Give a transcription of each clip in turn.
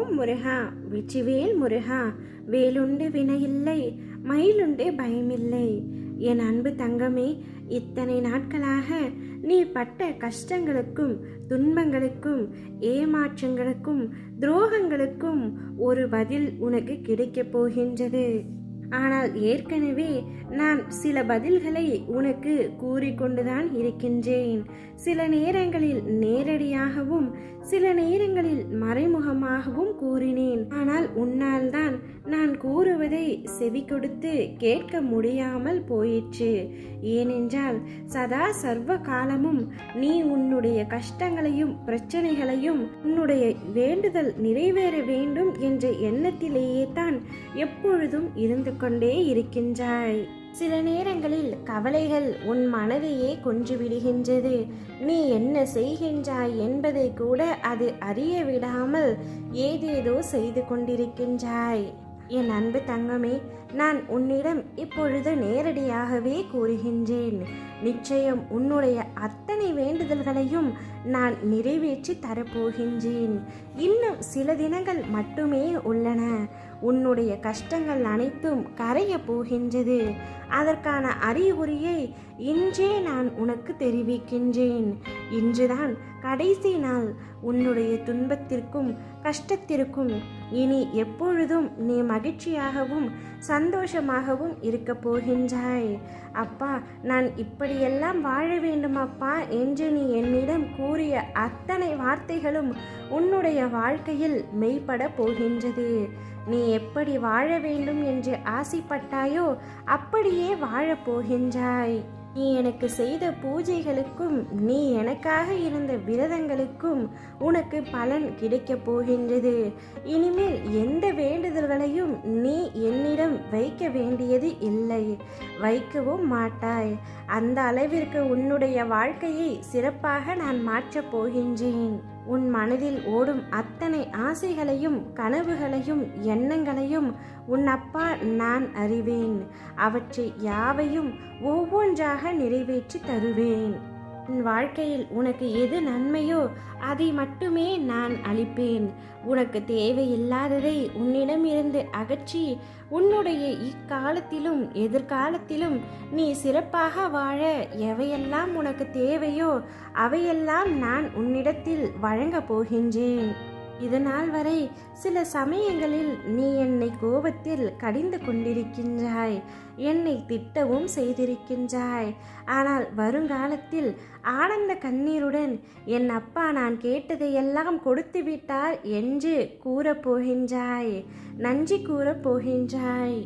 ஓம் முருகா வெற்றிவேல் முருகா. வேலுண்டு வினையில்லை, மயிலுண்டு பயமில்லை. என் அன்பு தங்கமே, இத்தனை நாட்களாக நீ பட்ட கஷ்டங்களுக்கும் துன்பங்களுக்கும் ஏமாற்றங்களுக்கும் துரோகங்களுக்கும் ஒரு பதில் உனக்கு கிடைக்கப் போகின்றது. ஆனால் ஏற்கனவே நான் சில பதில்களை உனக்கு கூறிக்கொண்டுதான் இருக்கின்றேன். சில நேரங்களில் நேரடியாகவும் சில நேரங்களில் மறைமுகமாகவும் கூறினேன். ஆனால் உன்னால் தான் நான் கூறுவதை செவி கொடுத்து கேட்க முடியாமல் போயிற்று. ஏனென்றால் சதா சர்வ காலமும் நீ உன்னுடைய கஷ்டங்களையும் பிரச்சனைகளையும் உன்னுடைய வேண்டுதல் நிறைவேற வேண்டும் என்ற எண்ணத்திலேயே தான் எப்பொழுதும் இருந்து கொண்டே இருக்கின்றாய். சில நேரங்களில் கவலைகள் உன் மனதையே கொன்று விடுகின்றது. நீ என்ன செய்கின்றாய் என்பதை கூட அது அறிய விடாமல் ஏதேதோ செய்து கொண்டிருக்கின்றாய். என் அன்பு தங்கமே, நான் உன்னிடம் இப்பொழுது நேரடியாகவே கூறுகின்றேன். நிச்சயம் உன்னுடைய அத்தனை வேண்டுதல்களையும் நான் நிறைவேற்றி தரப்போகின்றேன். இன்னும் சில தினங்கள் மட்டுமே உள்ளன. உன்னுடைய கஷ்டங்கள் அனைத்தும் கரைய போகின்றது. அதற்கான அறிகுறியை இன்றே நான் உனக்கு தெரிவிக்கின்றேன். இன்றுதான் கடைசி நாள். உன்னுடைய துன்பத்திற்கும் கஷ்டத்திற்கும் இனி எப்பொழுதும் நீ மகிழ்ச்சியாகவும் சந்தோஷமாகவும் இருக்க போகின்றாய். அப்பா, நான் இப்படியெல்லாம் வாழ வேண்டும் அப்பா என்று நீ என்னிடம் கூறிய அத்தனை வார்த்தைகளும் உன்னுடைய வாழ்க்கையில் மெய்ப்பட போகின்றது. நீ எப்படி வாழ வேண்டும் என்று ஆசைப்பட்டாயோ அப்படியே வாழப் போகின்றாய். நீ எனக்கு செய்த பூஜைகளுக்கும் நீ எனக்காக இருந்த விரதங்களுக்கும் உனக்கு பலன் கிடைக்கப் போகின்றது. இனிமேல் எந்த வேண்டுதல்களையும் நீ என்னிடம் வைக்க வேண்டியது இல்லை, வைக்கவும் மாட்டாய். அந்த அளவிற்கு உன்னுடைய வாழ்க்கையை சிறப்பாக நான் மாற்றப் போகின்றேன். உன் மனதில் ஓடும் அத்தனை ஆசைகளையும் கனவுகளையும் எண்ணங்களையும் உன் அப்பா நான் அறிவேன். அவற்றை யாவையும் ஒவ்வொன்றாக நிறைவேற்றி தருவேன். உன் வாழ்க்கையில் உனக்கு எது நன்மையோ அதை மட்டுமே நான் அளிப்பேன். உனக்கு தேவையில்லாததை உன்னிடமிருந்து அகற்றி உன்னுடைய இக்காலத்திலும் எதிர்காலத்திலும் நீ சிறப்பாக வாழ எவையெல்லாம் உனக்கு தேவையோ அவையெல்லாம் நான் உன்னிடத்தில் வழங்கப் போகின்றேன். இதனால் வரை சில சமயங்களில் நீ என்னை கோபத்தில் கடிந்து கொண்டிருக்கின்றாய், என்னை திட்டவும் செய்திருக்கின்றாய். ஆனால் வருங்காலத்தில் ஆனந்த கண்ணீருடன் என் அப்பா நான் கேட்டதையெல்லாம் கொடுத்து விட்டார் என்று கூறப்போகின்றாய், நன்றி கூறப்போகின்றாய்.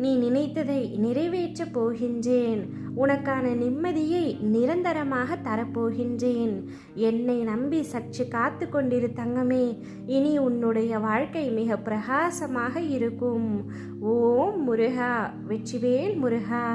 நீ நினைத்ததை நிறைவேற்றப் போகின்றேன். உனக்கான நிம்மதியை நிரந்தரமாக தரப்போகின்றேன். என்னை நம்பி சற்று காத்து கொண்டிரு தங்கமே. இனி உன்னுடைய வாழ்க்கை மிக பிரகாசமாக இருக்கும். ஓம் முருகா வெற்றிவேல் முருகா.